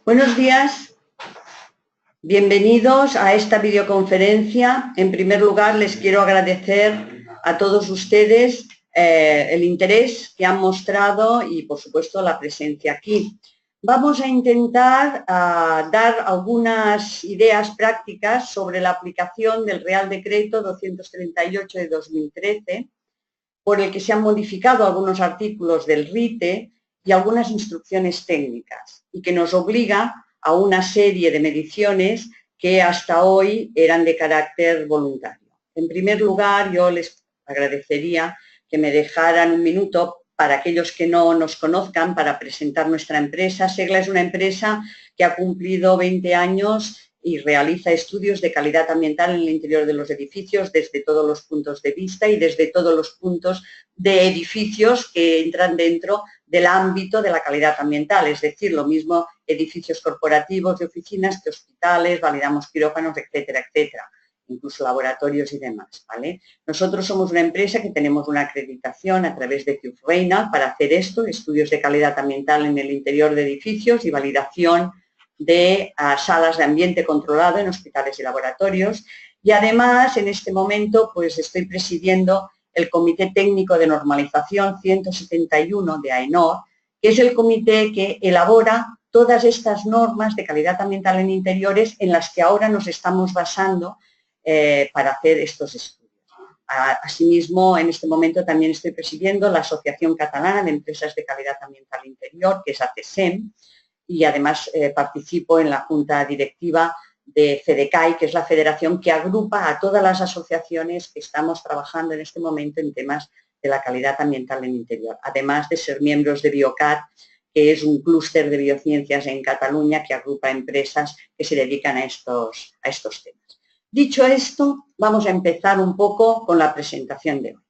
Buenos días, bienvenidos a esta videoconferencia. En primer lugar, les quiero agradecer a todos ustedes el interés que han mostrado y, por supuesto, la presencia aquí. Vamos a intentar dar algunas ideas prácticas sobre la aplicación del Real Decreto 238 de 2013, por el que se han modificado algunos artículos del RITE y algunas instrucciones técnicas, y que nos obliga a una serie de mediciones que hasta hoy eran de carácter voluntario. En primer lugar, yo les agradecería que me dejaran un minuto para aquellos que no nos conozcan, para presentar nuestra empresa. SEGLA es una empresa que ha cumplido 20 años y realiza estudios de calidad ambiental en el interior de los edificios desde todos los puntos de vista y desde todos los puntos de edificios que entran dentro del ámbito de la calidad ambiental, es decir, lo mismo edificios corporativos de oficinas que hospitales, validamos quirófanos, etcétera, etcétera, incluso laboratorios y demás, ¿vale? Nosotros somos una empresa que tenemos una acreditación a través de CIUF-REINA para hacer esto, estudios de calidad ambiental en el interior de edificios y validación de salas de ambiente controlado en hospitales y laboratorios. Y además, en este momento, pues estoy presidiendo el Comité Técnico de Normalización 171 de AENOR, que es el comité que elabora todas estas normas de calidad ambiental en interiores en las que ahora nos estamos basando para hacer estos estudios. Asimismo, en este momento también estoy presidiendo la Asociación Catalana de Empresas de Calidad Ambiental Interior, que es ACSEM, y además participo en la junta directiva de FEDECAI, que es la federación que agrupa a todas las asociaciones que estamos trabajando en este momento en temas de la calidad ambiental en interior, además de ser miembros de BioCat, que es un clúster de biociencias en Cataluña que agrupa empresas que se dedican a estos temas. Dicho esto, vamos a empezar un poco con la presentación de hoy.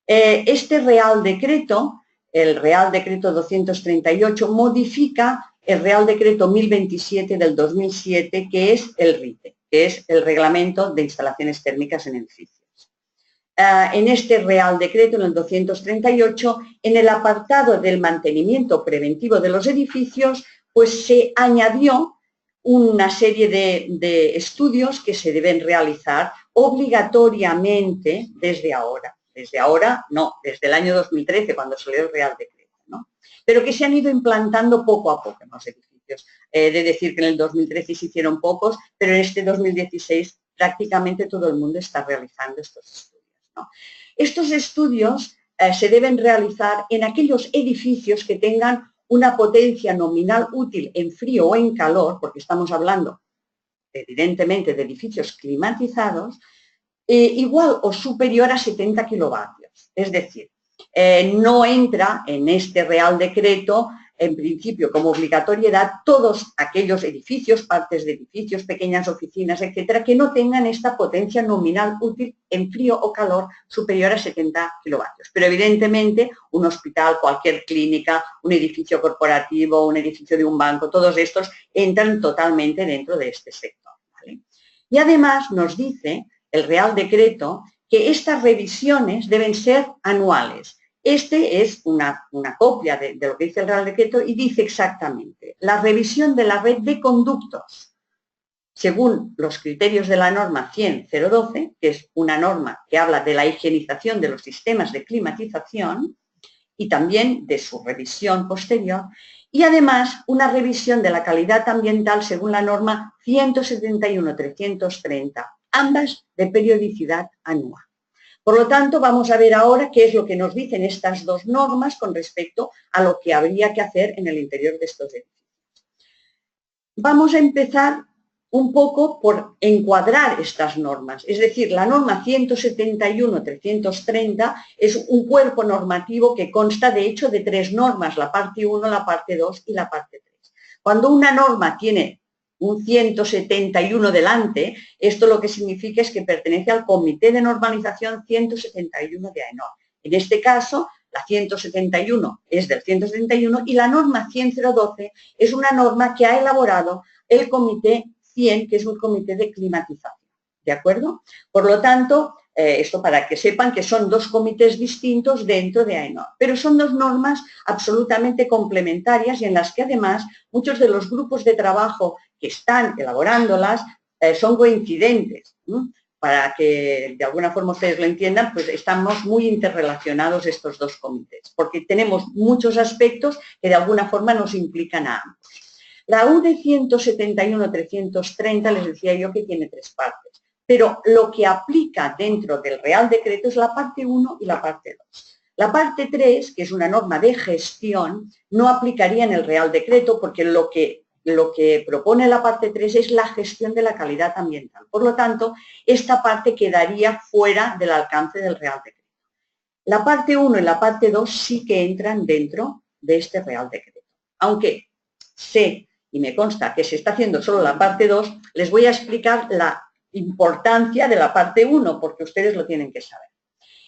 Este Real Decreto, el Real Decreto 238, modifica el Real Decreto 1027 del 2007, que es el RITE, que es el Reglamento de Instalaciones Térmicas en Edificios. En este Real Decreto, en el 238, en el apartado del mantenimiento preventivo de los edificios, pues se añadió una serie de estudios que se deben realizar obligatoriamente desde ahora. Desde ahora, no, desde el año 2013, cuando salió el Real Decreto, ¿no? Pero que se han ido implantando poco a poco en los edificios. De decir que en el 2013 se hicieron pocos, pero en este 2016 prácticamente todo el mundo está realizando estos estudios, ¿no? Estos estudios se deben realizar en aquellos edificios que tengan una potencia nominal útil en frío o en calor, porque estamos hablando evidentemente de edificios climatizados, igual o superior a 70 kilovatios. Es decir, no entra en este Real Decreto, en principio, como obligatoriedad, todos aquellos edificios, partes de edificios, pequeñas oficinas, etcétera, que no tengan esta potencia nominal útil en frío o calor superior a 70 kilovatios. Pero, evidentemente, un hospital, cualquier clínica, un edificio corporativo, un edificio de un banco, todos estos entran totalmente dentro de este sector, ¿vale? Y además nos dice el Real Decreto que estas revisiones deben ser anuales. Este es una copia de lo que dice el Real Decreto y dice exactamente: la revisión de la red de conductos según los criterios de la norma 100.012, que es una norma que habla de la higienización de los sistemas de climatización y también de su revisión posterior, y además una revisión de la calidad ambiental según la norma 171.330, ambas de periodicidad anual. Por lo tanto, vamos a ver ahora qué es lo que nos dicen estas dos normas con respecto a lo que habría que hacer en el interior de estos edificios. Vamos a empezar un poco por encuadrar estas normas. Es decir, la norma 171.330 es un cuerpo normativo que consta, de hecho, de tres normas, la parte 1, la parte 2 y la parte 3. Cuando una norma tiene un 171 delante, esto lo que significa es que pertenece al Comité de Normalización 171 de AENOR. En este caso, la 171 es del 171 y la norma 100.012 es una norma que ha elaborado el Comité 100, que es un comité de climatización, ¿de acuerdo? Por lo tanto, Esto para que sepan que son dos comités distintos dentro de AENOR, pero son dos normas absolutamente complementarias y en las que además muchos de los grupos de trabajo que están elaborándolas son coincidentes. Para que de alguna forma ustedes lo entiendan, pues estamos muy interrelacionados estos dos comités, porque tenemos muchos aspectos que de alguna forma nos implican a ambos. La UD 171-330 les decía yo que tiene 3 partes, pero lo que aplica dentro del Real Decreto es la parte 1 y la parte 2. La parte 3, que es una norma de gestión, no aplicaría en el Real Decreto porque lo que propone la parte 3 es la gestión de la calidad ambiental. Por lo tanto, esta parte quedaría fuera del alcance del Real Decreto. La parte 1 y la parte 2 sí que entran dentro de este Real Decreto. Aunque sé y me consta que se está haciendo solo la parte 2, les voy a explicar la importancia de la parte 1, porque ustedes lo tienen que saber.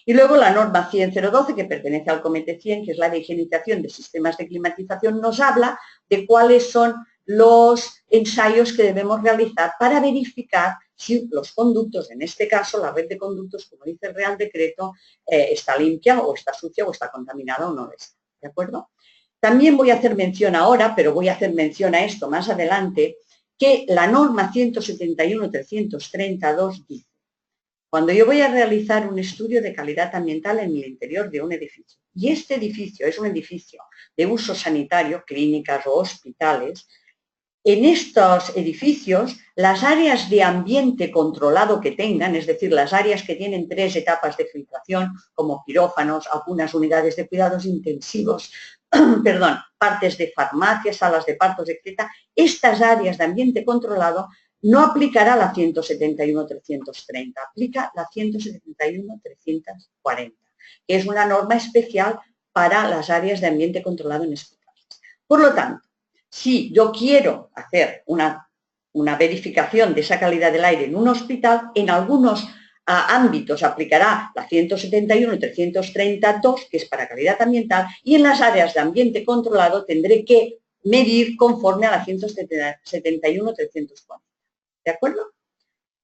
Y luego la norma 100.012, que pertenece al Comité 100, que es la de higienización de sistemas de climatización, nos habla de cuáles son los ensayos que debemos realizar para verificar si los conductos, en este caso la red de conductos, como dice el Real Decreto, está limpia o está sucia o está contaminada o no está. ¿De acuerdo? También voy a hacer mención ahora, pero voy a hacer mención a esto más adelante, que la norma 171-332 dice: cuando yo voy a realizar un estudio de calidad ambiental en el interior de un edificio, y este edificio es un edificio de uso sanitario, clínicas o hospitales, en estos edificios, las áreas de ambiente controlado que tengan, es decir, las áreas que tienen 3 etapas de filtración, como quirófanos, algunas unidades de cuidados intensivos, partes de farmacias, salas de partos, etc., estas áreas de ambiente controlado no aplicará la 171-330, aplica la 171-340, que es una norma especial para las áreas de ambiente controlado en hospitales. Por lo tanto, si yo quiero hacer una verificación de esa calidad del aire en un hospital, en algunos ámbitos aplicará la 171-332, que es para calidad ambiental, y en las áreas de ambiente controlado tendré que medir conforme a la 171-340. ¿De acuerdo?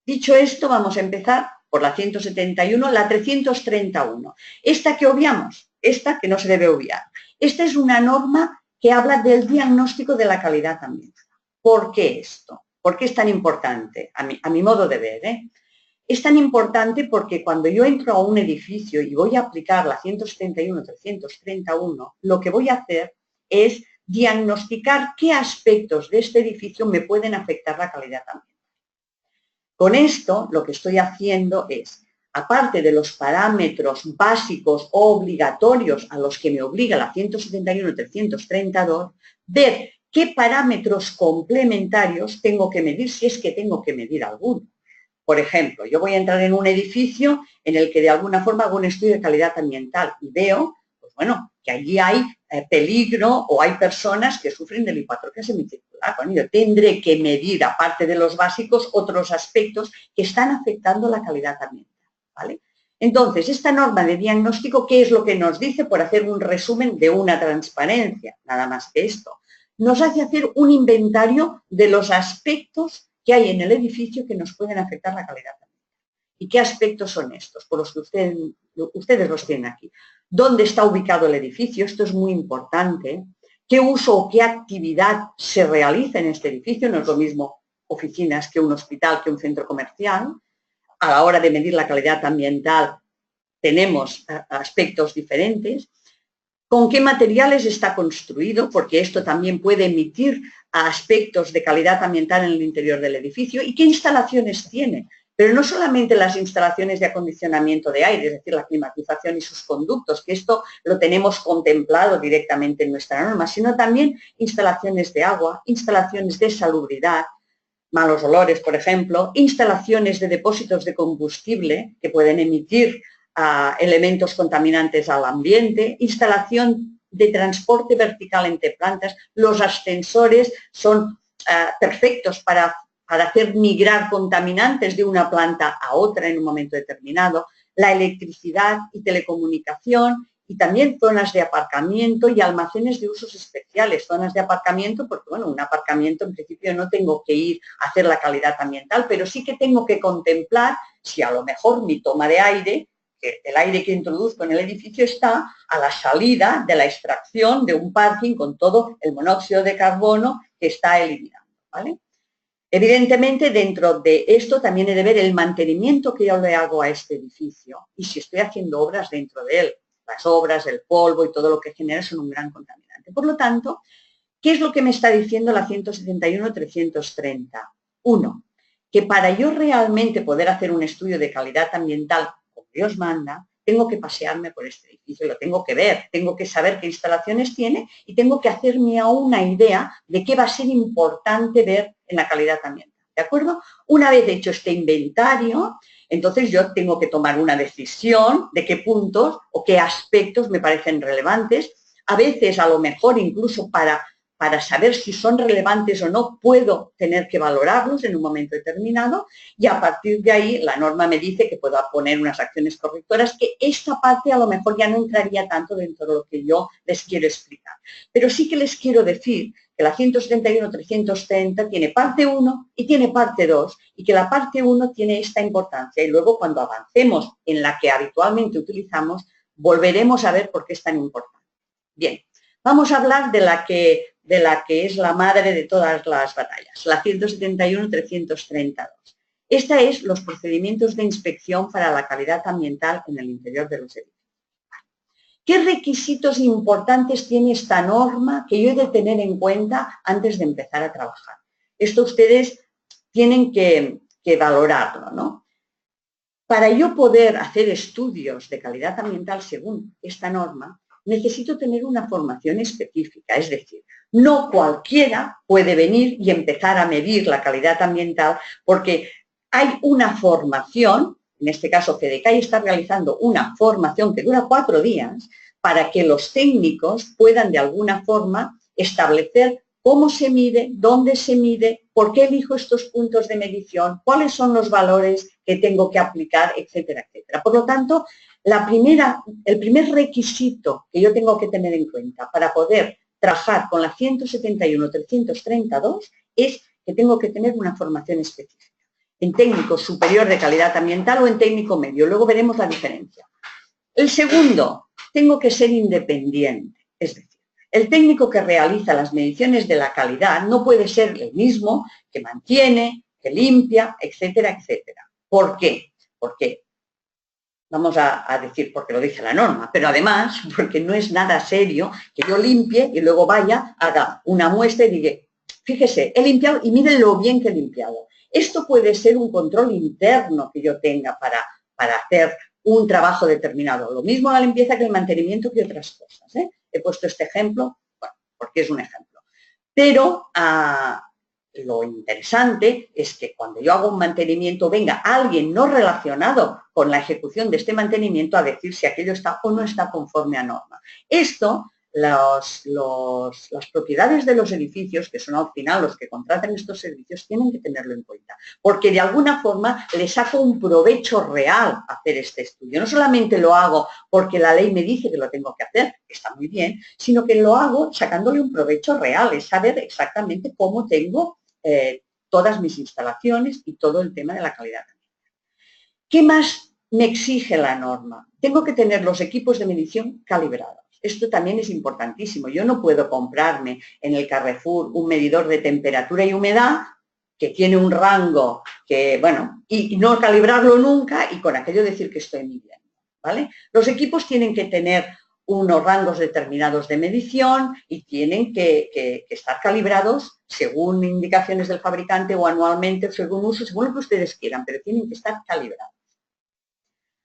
Dicho esto, vamos a empezar por la 171, la 331. Esta que obviamos, esta que no se debe obviar. Esta es una norma que habla del diagnóstico de la calidad ambiental. ¿Por qué esto? ¿Por qué es tan importante? A mi modo de ver, Es tan importante porque cuando yo entro a un edificio y voy a aplicar la 171-331, lo que voy a hacer es diagnosticar qué aspectos de este edificio me pueden afectar la calidad ambiental. Con esto, lo que estoy haciendo es, aparte de los parámetros básicos o obligatorios a los que me obliga la 171-332, ver qué parámetros complementarios tengo que medir si es que tengo que medir alguno. Por ejemplo, yo voy a entrar en un edificio en el que de alguna forma hago un estudio de calidad ambiental y veo, pues bueno, que allí hay peligro o hay personas que sufren de hipoatrofia semicircular. Bueno, yo tendré que medir, aparte de los básicos, otros aspectos que están afectando la calidad ambiental, ¿vale? Entonces, esta norma de diagnóstico, ¿qué es lo que nos dice? Por hacer un resumen de una transparencia, nada más que esto. Nos hace hacer un inventario de los aspectos que hay en el edificio que nos pueden afectar la calidad ambiental. ¿Y qué aspectos son estos? Por los que ustedes los tienen aquí. ¿Dónde está ubicado el edificio? Esto es muy importante. ¿Qué uso o qué actividad se realiza en este edificio? No es lo mismo oficinas que un hospital, que un centro comercial. A la hora de medir la calidad ambiental tenemos aspectos diferentes. ¿Con qué materiales está construido? Porque esto también puede emitir aspectos de calidad ambiental en el interior del edificio. ¿Y qué instalaciones tiene? Pero no solamente las instalaciones de acondicionamiento de aire, es decir, la climatización y sus conductos, que esto lo tenemos contemplado directamente en nuestra norma, sino también instalaciones de agua, instalaciones de salubridad, malos olores, por ejemplo, instalaciones de depósitos de combustible que pueden emitir elementos contaminantes al ambiente, instalación de transporte vertical entre plantas. Los ascensores son perfectos para hacer migrar contaminantes de una planta a otra en un momento determinado, la electricidad y telecomunicación y también zonas de aparcamiento y almacenes de usos especiales. Zonas de aparcamiento, porque bueno, un aparcamiento en principio no tengo que ir a hacer la calidad ambiental, pero sí que tengo que contemplar si a lo mejor mi toma de aire, que el aire que introduzco en el edificio está a la salida de la extracción de un parking con todo el monóxido de carbono que está eliminando, ¿vale? Evidentemente, dentro de esto también he de ver el mantenimiento que yo le hago a este edificio y si estoy haciendo obras dentro de él. Las obras, el polvo y todo lo que genera son un gran contaminante. Por lo tanto, ¿qué es lo que me está diciendo la 171-330? Uno, que para yo realmente poder hacer un estudio de calidad ambiental como Dios manda, tengo que pasearme por este edificio, lo tengo que ver, tengo que saber qué instalaciones tiene y tengo que hacerme una idea de qué va a ser importante ver en la calidad ambiental, ¿de acuerdo? Una vez hecho este inventario, entonces yo tengo que tomar una decisión de qué puntos o qué aspectos me parecen relevantes. A veces, a lo mejor, incluso para saber si son relevantes o no, puedo tener que valorarlos en un momento determinado y a partir de ahí la norma me dice que puedo poner unas acciones correctoras, que esta parte a lo mejor ya no entraría tanto dentro de lo que yo les quiero explicar. Pero sí que les quiero decir que la 171-330 tiene parte 1 y tiene parte 2 y que la parte 1 tiene esta importancia y luego cuando avancemos en la que habitualmente utilizamos volveremos a ver por qué es tan importante. Bien, vamos a hablar de la que es la madre de todas las batallas, la 171-332. Esta es los procedimientos de inspección para la calidad ambiental en el interior de los edificios. ¿Qué requisitos importantes tiene esta norma que yo he de tener en cuenta antes de empezar a trabajar? Esto ustedes tienen que valorarlo, ¿no? Para yo poder hacer estudios de calidad ambiental según esta norma, necesito tener una formación específica, es decir, no cualquiera puede venir y empezar a medir la calidad ambiental porque hay una formación, en este caso FEDECAI está realizando una formación que dura 4 días para que los técnicos puedan de alguna forma establecer cómo se mide, dónde se mide, por qué elijo estos puntos de medición, cuáles son los valores que tengo que aplicar, etcétera, etcétera. Por lo tanto, el primer requisito que yo tengo que tener en cuenta para poder trabajar con la 171-332 es que tengo que tener una formación específica en técnico superior de calidad ambiental o en técnico medio. Luego veremos la diferencia. El segundo, tengo que ser independiente, es decir, el técnico que realiza las mediciones de la calidad no puede ser el mismo que mantiene, que limpia, etcétera, etcétera. ¿Por qué? Porque vamos a decir porque lo dice la norma, pero además porque no es nada serio que yo limpie y luego vaya, haga una muestra y diga, fíjese, he limpiado y miren lo bien que he limpiado. Esto puede ser un control interno que yo tenga para hacer un trabajo determinado. Lo mismo la limpieza que el mantenimiento que otras cosas, ¿eh? He puesto este ejemplo, bueno, porque es un ejemplo. Pero lo interesante es que cuando yo hago un mantenimiento venga alguien no relacionado con la ejecución de este mantenimiento a decir si aquello está o no está conforme a norma. Esto, las propiedades de los edificios, que son al final los que contratan estos servicios, tienen que tenerlo en cuenta, porque de alguna forma le saco un provecho real a hacer este estudio. No solamente lo hago porque la ley me dice que lo tengo que hacer, que está muy bien, sino que lo hago sacándole un provecho real, es saber exactamente cómo tengo todas mis instalaciones y todo el tema de la calidad ambiental. ¿Qué más me exige la norma? Tengo que tener los equipos de medición calibrados. Esto también es importantísimo. Yo no puedo comprarme en el Carrefour un medidor de temperatura y humedad que tiene un rango que, bueno, y no calibrarlo nunca y con aquello decir que estoy midiendo, ¿vale? Los equipos tienen que tener unos rangos determinados de medición y tienen que estar calibrados según indicaciones del fabricante o anualmente, según uso, según lo que ustedes quieran, pero tienen que estar calibrados.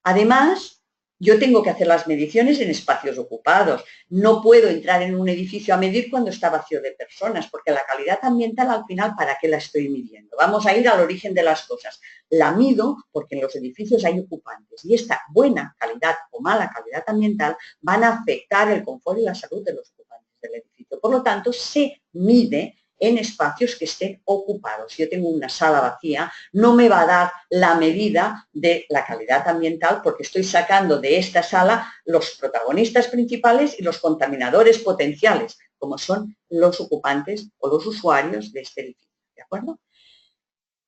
Además, yo tengo que hacer las mediciones en espacios ocupados. No puedo entrar en un edificio a medir cuando está vacío de personas, porque la calidad ambiental al final, ¿para qué la estoy midiendo? Vamos a ir al origen de las cosas. La mido porque en los edificios hay ocupantes y esta buena calidad o mala calidad ambiental van a afectar el confort y la salud de los ocupantes del edificio. Por lo tanto, se mide en espacios que estén ocupados. Si yo tengo una sala vacía, no me va a dar la medida de la calidad ambiental porque estoy sacando de esta sala los protagonistas principales y los contaminadores potenciales, como son los ocupantes o los usuarios de este edificio. ¿De acuerdo?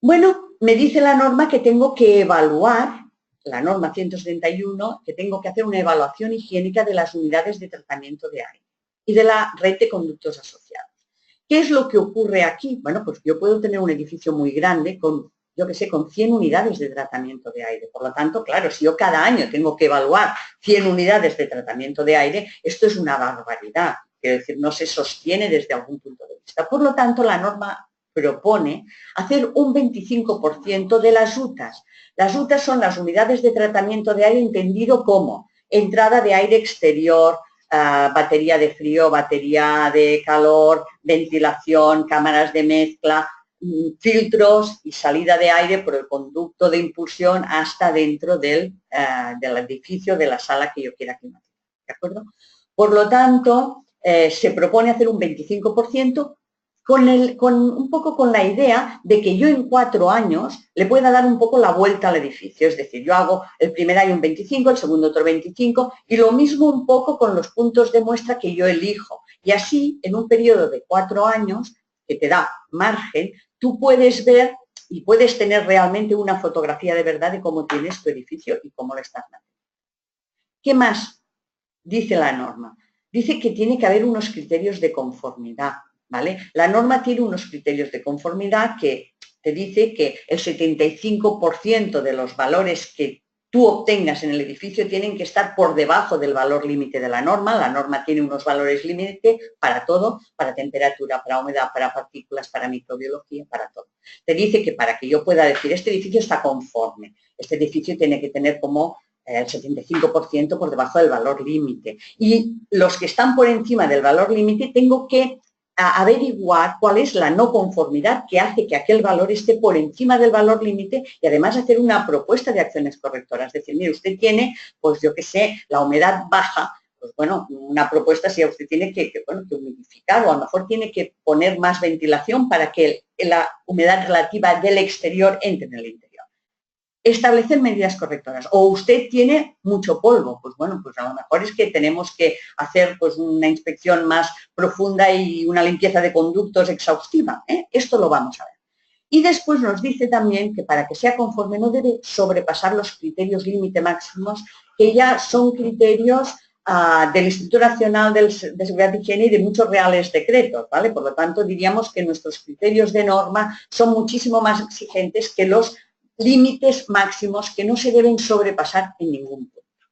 Bueno, me dice la norma que tengo que evaluar, la norma 171, que tengo que hacer una evaluación higiénica de las unidades de tratamiento de aire y de la red de conductos asociados. ¿Qué es lo que ocurre aquí? Bueno, pues yo puedo tener un edificio muy grande con, yo qué sé, con 100 unidades de tratamiento de aire. Por lo tanto, claro, si yo cada año tengo que evaluar 100 unidades de tratamiento de aire, esto es una barbaridad. Quiero decir, no se sostiene desde algún punto de vista. Por lo tanto, la norma propone hacer un 25% de las UTAs. Las UTAs son las unidades de tratamiento de aire entendido como entrada de aire exterior, batería de frío, batería de calor, ventilación, cámaras de mezcla, filtros y salida de aire por el conducto de impulsión hasta dentro del edificio, de la sala que yo quiera climatizar. ¿De acuerdo? Por lo tanto, se propone hacer un 25%, un poco con la idea de que yo en 4 años le pueda dar un poco la vuelta al edificio. Es decir, yo hago el primer año un 25, el segundo otro 25 y lo mismo un poco con los puntos de muestra que yo elijo. Y así, en un periodo de 4 años, que te da margen, tú puedes ver y puedes tener realmente una fotografía de verdad de cómo tienes tu edificio y cómo lo estás manteniendo. ¿Qué más dice la norma? Dice que tiene que haber unos criterios de conformidad. ¿Vale? La norma tiene unos criterios de conformidad que te dice que el 75% de los valores que tú obtengas en el edificio tienen que estar por debajo del valor límite de la norma. La norma tiene unos valores límite para todo, para temperatura, para humedad, para partículas, para microbiología, para todo. Te dice que para que yo pueda decir este edificio está conforme, este edificio tiene que tener como el 75% por debajo del valor límite. Y los que están por encima del valor límite tengo que averiguar cuál es la no conformidad que hace que aquel valor esté por encima del valor límite y además hacer una propuesta de acciones correctoras. Es decir, mire, usted tiene, pues yo qué sé, la humedad baja, pues bueno, una propuesta si usted tiene que humidificar o a lo mejor tiene que poner más ventilación para que la humedad relativa del exterior entre en el interior. Establecer medidas correctoras. O usted tiene mucho polvo, pues bueno, pues a lo mejor es que tenemos que hacer pues una inspección más profunda y una limpieza de conductos exhaustiva. Esto lo vamos a ver. Y después nos dice también que para que sea conforme no debe sobrepasar los criterios límite máximos, que ya son criterios del Instituto Nacional de Seguridad y Higiene y de muchos reales decretos, ¿vale? Por lo tanto, diríamos que nuestros criterios de norma son muchísimo más exigentes que los límites máximos que no se deben sobrepasar en ningún punto.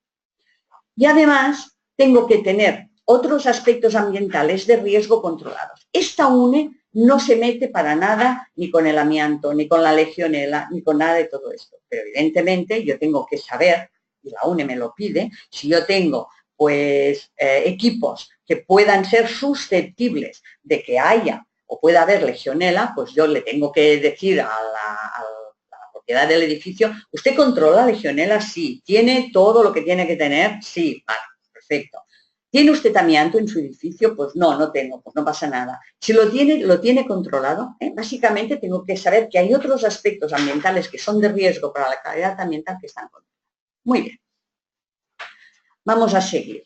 Y además tengo que tener otros aspectos ambientales de riesgo controlados. Esta UNE no se mete para nada ni con el amianto, ni con la legionela, ni con nada de todo esto. Pero evidentemente yo tengo que saber, y la UNE me lo pide, si yo tengo pues equipos que puedan ser susceptibles de que haya o pueda haber legionela, pues yo le tengo que decir a la propiedad del edificio, ¿usted controla legionela? Sí. ¿Tiene todo lo que tiene que tener? Sí. Vale, perfecto. ¿Tiene usted amianto en su edificio? Pues no tengo, pues no pasa nada. Si lo tiene controlado. Básicamente tengo que saber que hay otros aspectos ambientales que son de riesgo para la calidad ambiental que están controlados. Muy bien. Vamos a seguir.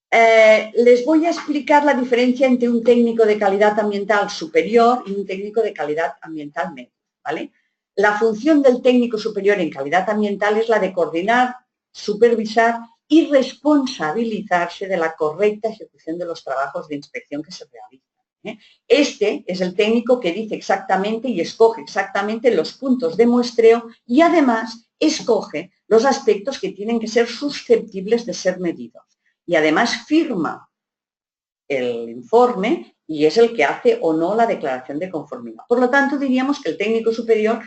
Les voy a explicar la diferencia entre un técnico de calidad ambiental superior y un técnico de calidad ambiental medio, ¿vale? La función del técnico superior en calidad ambiental es la de coordinar, supervisar y responsabilizarse de la correcta ejecución de los trabajos de inspección que se realizan. Este es el técnico que dice exactamente y escoge exactamente los puntos de muestreo y además escoge los aspectos que tienen que ser susceptibles de ser medidos. Y además firma el informe y es el que hace o no la declaración de conformidad. Por lo tanto, diríamos que el técnico superior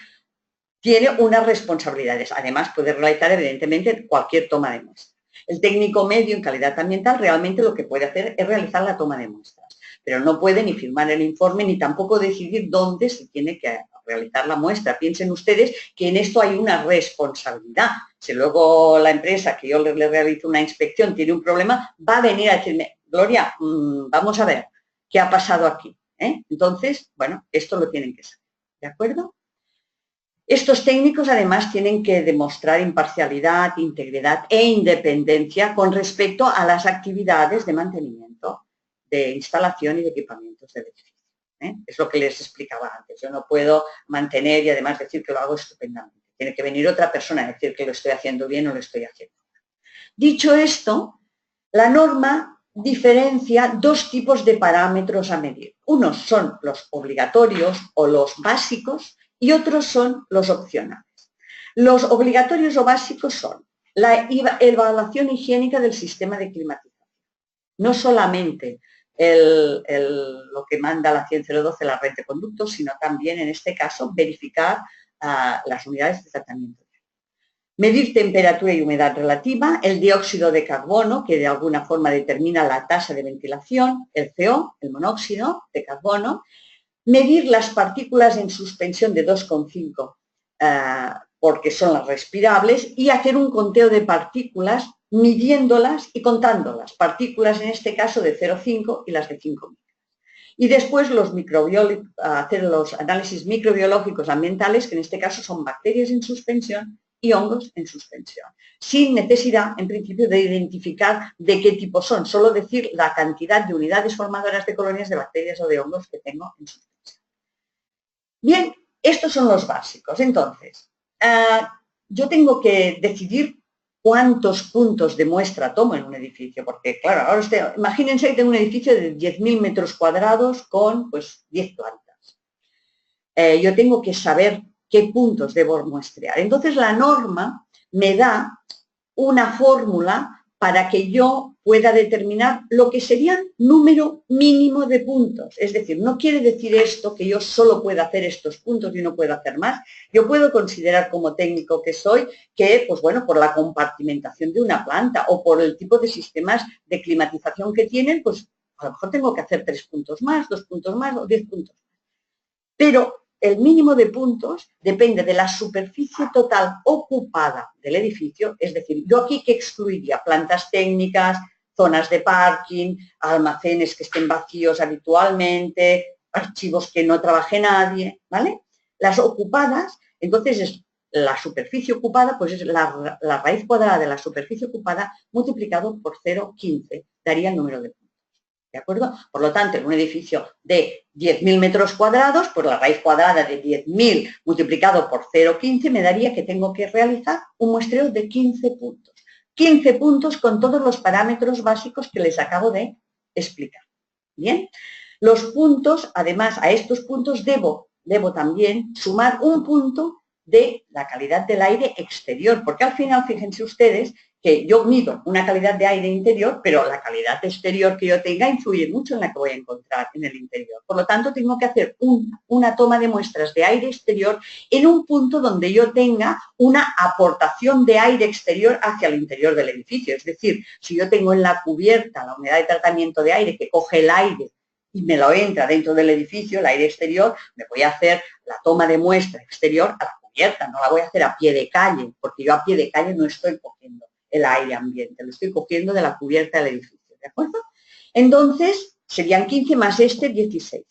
tiene unas responsabilidades. Además, puede realizar, evidentemente, cualquier toma de muestra. El técnico medio en calidad ambiental realmente lo que puede hacer es realizar la toma de muestras, pero no puede ni firmar el informe ni tampoco decidir dónde se tiene que realizar la muestra. Piensen ustedes que en esto hay una responsabilidad. Si luego la empresa que yo le realizo una inspección tiene un problema, va a venir a decirme, Gloria, vamos a ver, ¿qué ha pasado aquí? Entonces, bueno, esto lo tienen que saber, ¿de acuerdo? Estos técnicos además tienen que demostrar imparcialidad, integridad e independencia con respecto a las actividades de mantenimiento, de instalación y de equipamientos del edificio. Es lo que les explicaba antes. Yo no puedo mantener y además decir que lo hago estupendamente. Tiene que venir otra persona a decir que lo estoy haciendo bien o lo estoy haciendo mal. Dicho esto, la norma diferencia dos tipos de parámetros a medir. Unos son los obligatorios o los básicos y otros son los opcionales. Los obligatorios o básicos son la evaluación higiénica del sistema de climatización. No solamente lo que manda la 100.012, la red de conductos, sino también, en este caso, verificar las unidades de tratamiento. Medir temperatura y humedad relativa, el dióxido de carbono, que de alguna forma determina la tasa de ventilación, el CO, el monóxido de carbono, medir las partículas en suspensión de 2,5 porque son las respirables y hacer un conteo de partículas midiéndolas y contándolas, partículas en este caso de 0,5 y las de 5 micras. Y después hacer los análisis microbiológicos ambientales, que en este caso son bacterias en suspensión y hongos en suspensión, sin necesidad, en principio, de identificar de qué tipo son, solo decir la cantidad de unidades formadoras de colonias de bacterias o de hongos que tengo en suspensión. Bien, estos son los básicos. Entonces, yo tengo que decidir cuántos puntos de muestra tomo en un edificio, porque claro, ahora imagínense que tengo un edificio de 10.000 metros cuadrados con pues 10 plantas. Yo tengo que saber qué puntos debo muestrear. Entonces la norma me da una fórmula para que yo pueda determinar lo que sería número mínimo de puntos. Es decir, no quiere decir esto que yo solo pueda hacer estos puntos y no puedo hacer más. Yo puedo considerar como técnico que soy que, pues bueno, por la compartimentación de una planta o por el tipo de sistemas de climatización que tienen, pues a lo mejor tengo que hacer 3 puntos más, 2 puntos más o 10 puntos más. Pero el mínimo de puntos depende de la superficie total ocupada del edificio, es decir, yo aquí que excluiría plantas técnicas, zonas de parking, almacenes que estén vacíos habitualmente, archivos que no trabaje nadie, ¿vale? Las ocupadas, entonces es la superficie ocupada, pues es la raíz cuadrada de la superficie ocupada multiplicado por 0,15, daría el número de puntos. ¿De acuerdo? Por lo tanto, en un edificio de 10.000 metros cuadrados, pues la raíz cuadrada de 10.000 multiplicado por 0,15 me daría que tengo que realizar un muestreo de 15 puntos. 15 puntos con todos los parámetros básicos que les acabo de explicar. Bien, los puntos, además, a estos puntos debo también sumar un punto de la calidad del aire exterior, porque al final, fíjense ustedes, que yo mido una calidad de aire interior, pero la calidad exterior que yo tenga influye mucho en la que voy a encontrar en el interior. Por lo tanto, tengo que hacer una toma de muestras de aire exterior en un punto donde yo tenga una aportación de aire exterior hacia el interior del edificio. Es decir, si yo tengo en la cubierta la unidad de tratamiento de aire que coge el aire y me lo entra dentro del edificio, el aire exterior, me voy a hacer la toma de muestra exterior a la cubierta, no la voy a hacer a pie de calle, porque yo a pie de calle no estoy cogiendo el aire ambiente, lo estoy cogiendo de la cubierta del edificio, ¿de acuerdo? Entonces, serían 15 más 16.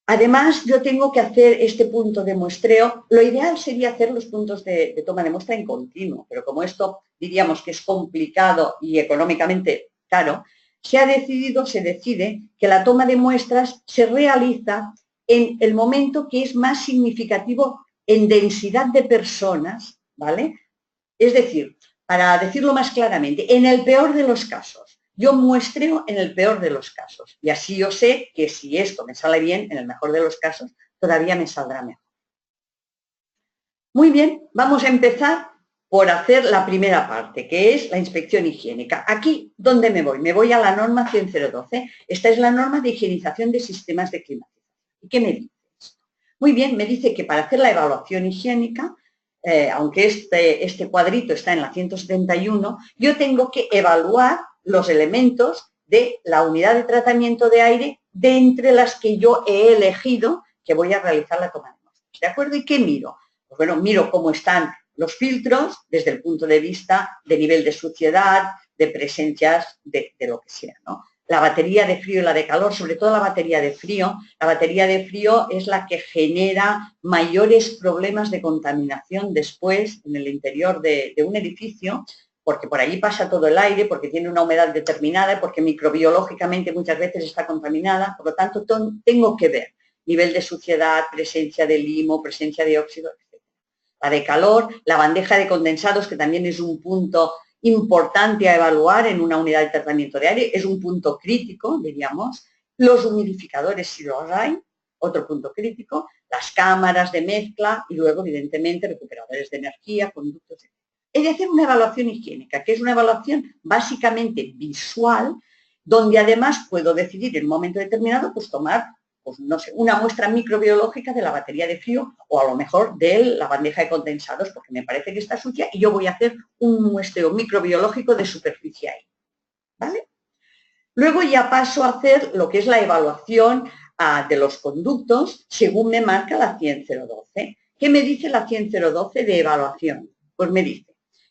Además, yo tengo que hacer este punto de muestreo. Lo ideal sería hacer los puntos de toma de muestra en continuo, pero como esto diríamos que es complicado y económicamente caro, se decide que la toma de muestras se realiza en el momento que es más significativo en densidad de personas, ¿vale? Es decir, para decirlo más claramente, en el peor de los casos, yo muestreo en el peor de los casos y así yo sé que si esto me sale bien, en el mejor de los casos, todavía me saldrá mejor. Muy bien, vamos a empezar por hacer la primera parte, que es la inspección higiénica. Aquí, ¿dónde me voy? Me voy a la norma 100.012. Esta es la norma de higienización de sistemas de climatización. ¿Y qué me dice esto? Muy bien, me dice que para hacer la evaluación higiénica, aunque este cuadrito está en la 171, yo tengo que evaluar los elementos de la unidad de tratamiento de aire de entre las que yo he elegido que voy a realizar la toma de muestras. ¿De acuerdo? ¿Y qué miro? Pues bueno, miro cómo están los filtros desde el punto de vista de nivel de suciedad, de presencias, de lo que sea, ¿no? la batería de frío y la de calor, sobre todo la batería de frío. La batería de frío es la que genera mayores problemas de contaminación después en el interior de un edificio, porque por allí pasa todo el aire, porque tiene una humedad determinada, porque microbiológicamente muchas veces está contaminada, por lo tanto tengo que ver nivel de suciedad, presencia de limo, presencia de óxido, etc. La de calor, la bandeja de condensados, que también es un punto importante a evaluar en una unidad de tratamiento de aire, es un punto crítico, diríamos. Los humidificadores, si los hay, otro punto crítico, las cámaras de mezcla y luego, evidentemente, recuperadores de energía, conductos, etc. He de hacer una evaluación higiénica, que es una evaluación básicamente visual, donde además puedo decidir en un momento determinado, pues tomar, pues no sé, una muestra microbiológica de la batería de frío o a lo mejor de la bandeja de condensados, porque me parece que está sucia y yo voy a hacer un muestreo microbiológico de superficie ahí, ¿vale? Luego ya paso a hacer lo que es la evaluación de los conductos según me marca la 10012. ¿Qué me dice la 10012 de evaluación? Pues me dice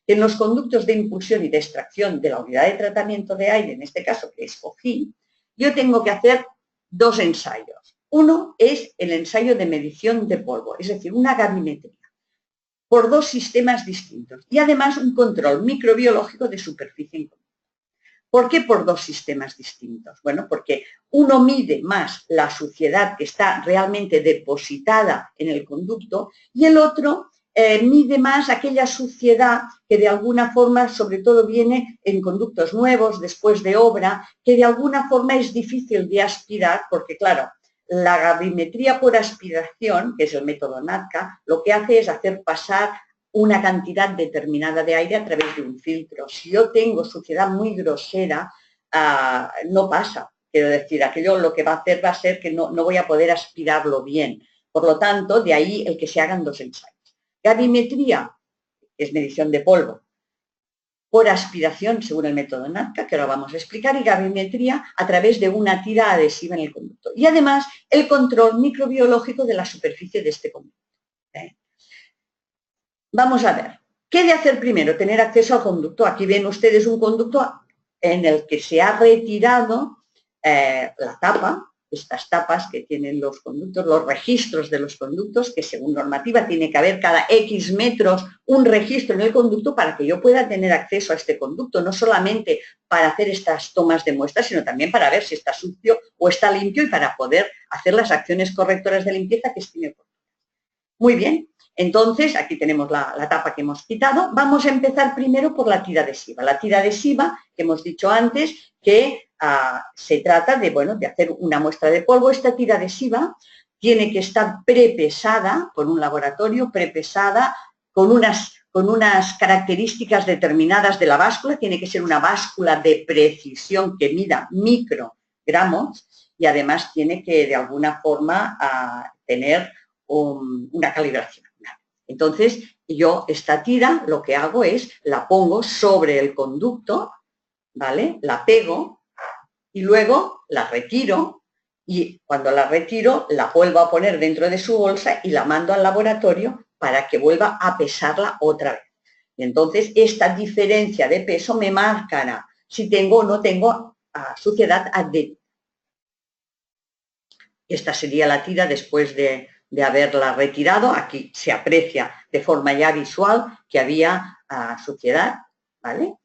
que en los conductos de impulsión y de extracción de la unidad de tratamiento de aire, en este caso que escogí, yo tengo que hacer dos ensayos. Uno es el ensayo de medición de polvo, es decir, una gravimetría, por dos sistemas distintos y además un control microbiológico de superficie en conducto. ¿Por qué por dos sistemas distintos? Bueno, porque uno mide más la suciedad que está realmente depositada en el conducto y el otro mide más aquella suciedad que de alguna forma, sobre todo viene en conductos nuevos, después de obra, que de alguna forma es difícil de aspirar, porque claro, la gravimetría por aspiración, que es el método NADCA, lo que hace es hacer pasar una cantidad determinada de aire a través de un filtro. Si yo tengo suciedad muy grosera, no pasa. Quiero decir, aquello lo que va a hacer va a ser que no voy a poder aspirarlo bien. Por lo tanto, de ahí el que se hagan dos ensayos. Gravimetría, que es medición de polvo, por aspiración, según el método NADCA, que ahora vamos a explicar, y gravimetría a través de una tira adhesiva en el conducto. Y además, el control microbiológico de la superficie de este conducto. Vamos a ver, ¿qué he de hacer primero? Tener acceso al conducto. Aquí ven ustedes un conducto en el que se ha retirado la tapa, estas tapas que tienen los conductos, los registros de los conductos, que según normativa tiene que haber cada X metros un registro en el conducto para que yo pueda tener acceso a este conducto, no solamente para hacer estas tomas de muestras, sino también para ver si está sucio o está limpio y para poder hacer las acciones correctoras de limpieza que estime oportunas. Muy bien. Entonces, aquí tenemos la tapa que hemos quitado. Vamos a empezar primero por la tira adhesiva. La tira adhesiva, que hemos dicho antes, que se trata de hacer una muestra de polvo. Esta tira adhesiva tiene que estar prepesada por un laboratorio, prepesada con unas características determinadas de la báscula. Tiene que ser una báscula de precisión que mida microgramos y además tiene que, de alguna forma, tener una calibración. Entonces, yo esta tira lo que hago es, la pongo sobre el conducto, ¿vale? La pego y luego la retiro y cuando la retiro la vuelvo a poner dentro de su bolsa y la mando al laboratorio para que vuelva a pesarla otra vez. Y entonces, esta diferencia de peso me marcará si tengo o no tengo suciedad adherida. Esta sería la tira después de haberla retirado. Aquí se aprecia de forma ya visual que había suciedad, ¿vale?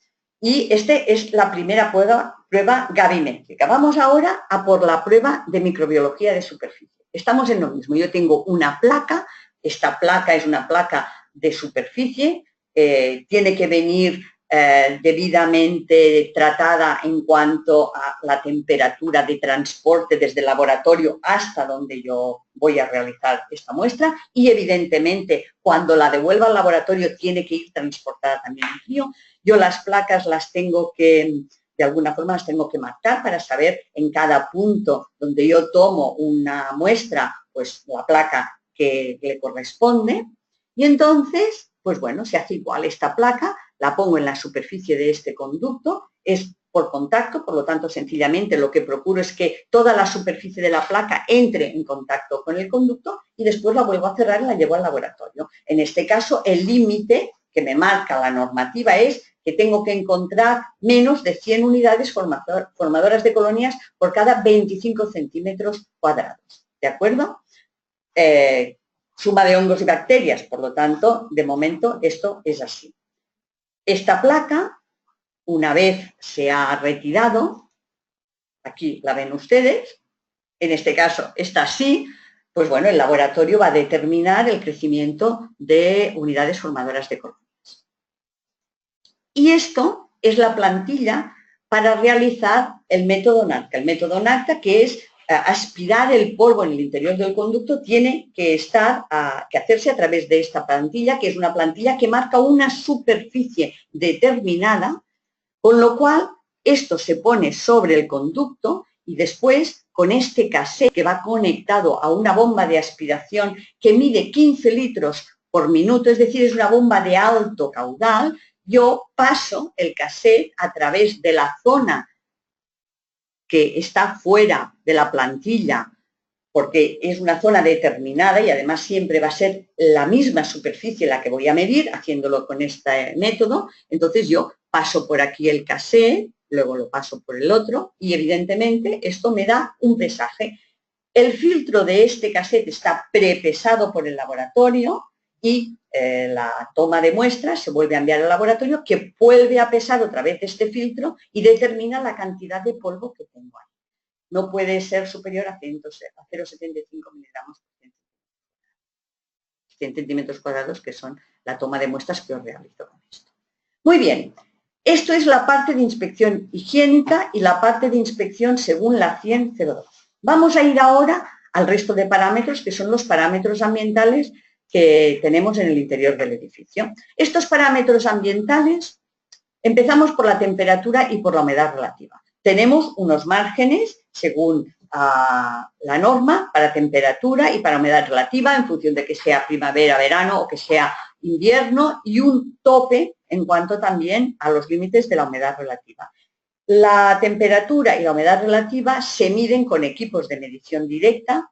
Y esta es la primera prueba gravimétrica. Vamos ahora a por la prueba de microbiología de superficie. Estamos en lo mismo. Yo tengo una placa, esta placa es una placa de superficie, tiene que venir debidamente tratada en cuanto a la temperatura de transporte desde el laboratorio hasta donde yo voy a realizar esta muestra y evidentemente cuando la devuelva al laboratorio tiene que ir transportada también en frío. Yo las placas las tengo que, de alguna forma las tengo que marcar para saber en cada punto donde yo tomo una muestra, pues la placa que le corresponde y entonces, pues bueno, se hace igual esta placa. La pongo en la superficie de este conducto, es por contacto, por lo tanto, sencillamente lo que procuro es que toda la superficie de la placa entre en contacto con el conducto y después la vuelvo a cerrar y la llevo al laboratorio. En este caso, el límite que me marca la normativa es que tengo que encontrar menos de 100 unidades formadoras de colonias por cada 25 centímetros cuadrados. ¿De acuerdo? Suma de hongos y bacterias, por lo tanto, de momento esto es así. Esta placa, una vez se ha retirado, aquí la ven ustedes, en este caso está así, pues bueno, el laboratorio va a determinar el crecimiento de unidades formadoras de colonias. Y esto es la plantilla para realizar el método NACTA. El método NACTA, que es aspirar el polvo en el interior del conducto, tiene que hacerse a través de esta plantilla, que es una plantilla que marca una superficie determinada, con lo cual esto se pone sobre el conducto y después con este cassette que va conectado a una bomba de aspiración que mide 15 litros por minuto, es decir, es una bomba de alto caudal, yo paso el cassette a través de la zona que está fuera de la plantilla, porque es una zona determinada y además siempre va a ser la misma superficie la que voy a medir, haciéndolo con este método. Entonces yo paso por aquí el cassette, luego lo paso por el otro y evidentemente esto me da un pesaje. El filtro de este cassette está prepesado por el laboratorio y la toma de muestras se vuelve a enviar al laboratorio, que vuelve a pesar otra vez este filtro y determina la cantidad de polvo que tengo ahí. No puede ser superior a 0,75 miligramos por 100 centímetros cuadrados, que son la toma de muestras que os realizo con esto. Muy bien, esto es la parte de inspección higiénica y la parte de inspección según la 100.02. Vamos a ir ahora al resto de parámetros, que son los parámetros ambientales que tenemos en el interior del edificio. Estos parámetros ambientales, empezamos por la temperatura y por la humedad relativa. Tenemos unos márgenes según la norma para temperatura y para humedad relativa, en función de que sea primavera, verano o que sea invierno, y un tope en cuanto también a los límites de la humedad relativa. La temperatura y la humedad relativa se miden con equipos de medición directa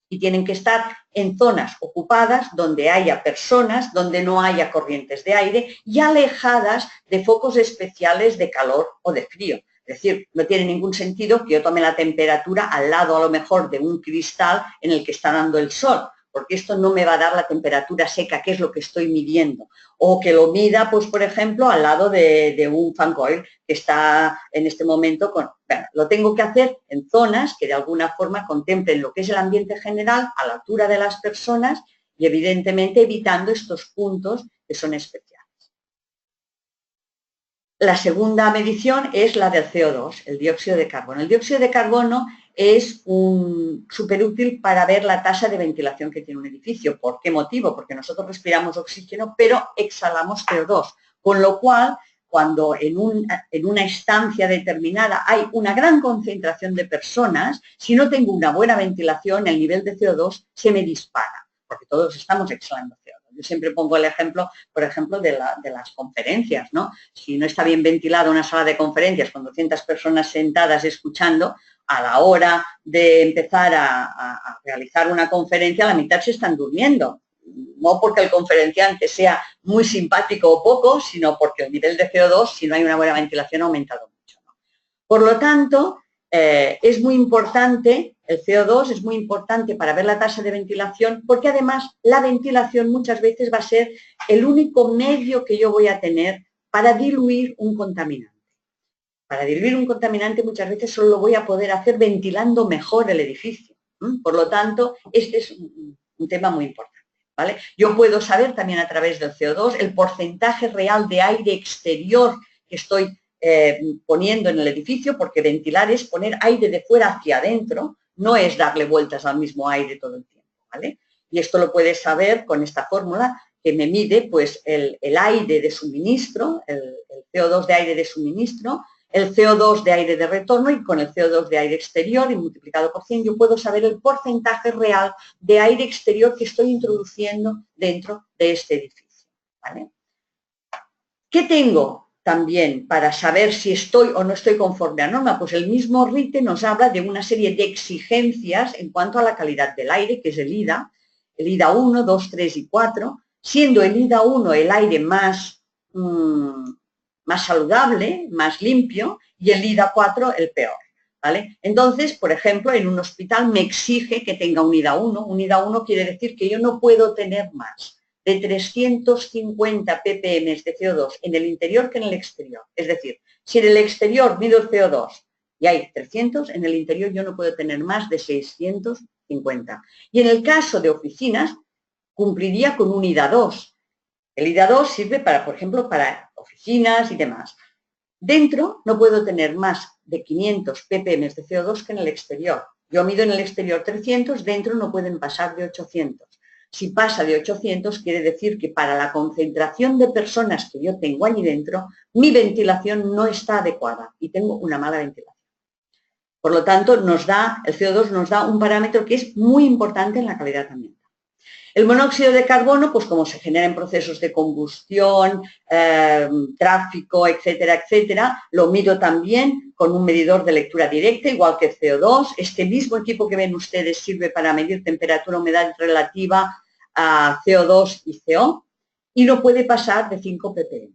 y tienen que estar en zonas ocupadas donde haya personas, donde no haya corrientes de aire y alejadas de focos especiales de calor o de frío. Es decir, no tiene ningún sentido que yo tome la temperatura al lado a lo mejor de un cristal en el que está dando el sol, porque esto no me va a dar la temperatura seca, que es lo que estoy midiendo. O que lo mida, pues por ejemplo, al lado de un fan coil que está en este momento con... Bueno, lo tengo que hacer en zonas que de alguna forma contemplen lo que es el ambiente general a la altura de las personas y evidentemente evitando estos puntos que son especiales. La segunda medición es la del CO2, el dióxido de carbono. El dióxido de carbono es súper útil para ver la tasa de ventilación que tiene un edificio. ¿Por qué motivo? Porque nosotros respiramos oxígeno, pero exhalamos CO2. Con lo cual, cuando en una estancia determinada hay una gran concentración de personas, si no tengo una buena ventilación, el nivel de CO2 se me dispara, porque todos estamos exhalando CO2. Yo siempre pongo el ejemplo, por ejemplo, de las conferencias, ¿no? Si no está bien ventilada una sala de conferencias con 200 personas sentadas escuchando, a la hora de empezar a realizar una conferencia, la mitad se están durmiendo. No porque el conferenciante sea muy simpático o poco, sino porque el nivel de CO2, si no hay una buena ventilación, ha aumentado mucho, ¿no? Por lo tanto, es muy importante, el CO2 es muy importante para ver la tasa de ventilación, porque además la ventilación muchas veces va a ser el único medio que yo voy a tener para diluir un contaminante. Para diluir un contaminante muchas veces solo lo voy a poder hacer ventilando mejor el edificio. Por lo tanto, este es un tema muy importante, ¿vale? Yo puedo saber también a través del CO2 el porcentaje real de aire exterior que estoy poniendo en el edificio, porque ventilar es poner aire de fuera hacia adentro, no es darle vueltas al mismo aire todo el tiempo, ¿vale? Y esto lo puedes saber con esta fórmula que me mide pues, el aire de suministro, el CO2 de aire de suministro, el CO2 de aire de retorno, y con el CO2 de aire exterior y multiplicado por 100 yo puedo saber el porcentaje real de aire exterior que estoy introduciendo dentro de este edificio, ¿vale? ¿Qué tengo también para saber si estoy o no estoy conforme a norma? Pues el mismo RITE nos habla de una serie de exigencias en cuanto a la calidad del aire, que es el IDA 1, 2, 3 y 4, siendo el IDA 1 el aire más más saludable, más limpio, y el IDA 4 el peor. ¿Vale? Entonces, por ejemplo, en un hospital me exige que tenga un IDA 1. Un IDA 1 quiere decir que yo no puedo tener más de 350 ppm de CO2 en el interior que en el exterior. Es decir, si en el exterior mido el CO2 y hay 300, en el interior yo no puedo tener más de 650. Y en el caso de oficinas, cumpliría con un IDA 2. El IDA 2 sirve para, por ejemplo, para oficinas y demás. Dentro no puedo tener más de 500 ppm de CO2 que en el exterior. Yo mido en el exterior 300, dentro no pueden pasar de 800. Si pasa de 800, quiere decir que para la concentración de personas que yo tengo allí dentro, mi ventilación no está adecuada y tengo una mala ventilación. Por lo tanto, el CO2 nos da un parámetro que es muy importante en la calidad ambiental. El monóxido de carbono, pues como se genera en procesos de combustión, tráfico, etcétera, etcétera, lo mido también con un medidor de lectura directa, igual que CO2. Este mismo equipo que ven ustedes sirve para medir temperatura, humedad relativa a CO2 y CO, y no puede pasar de 5 ppm.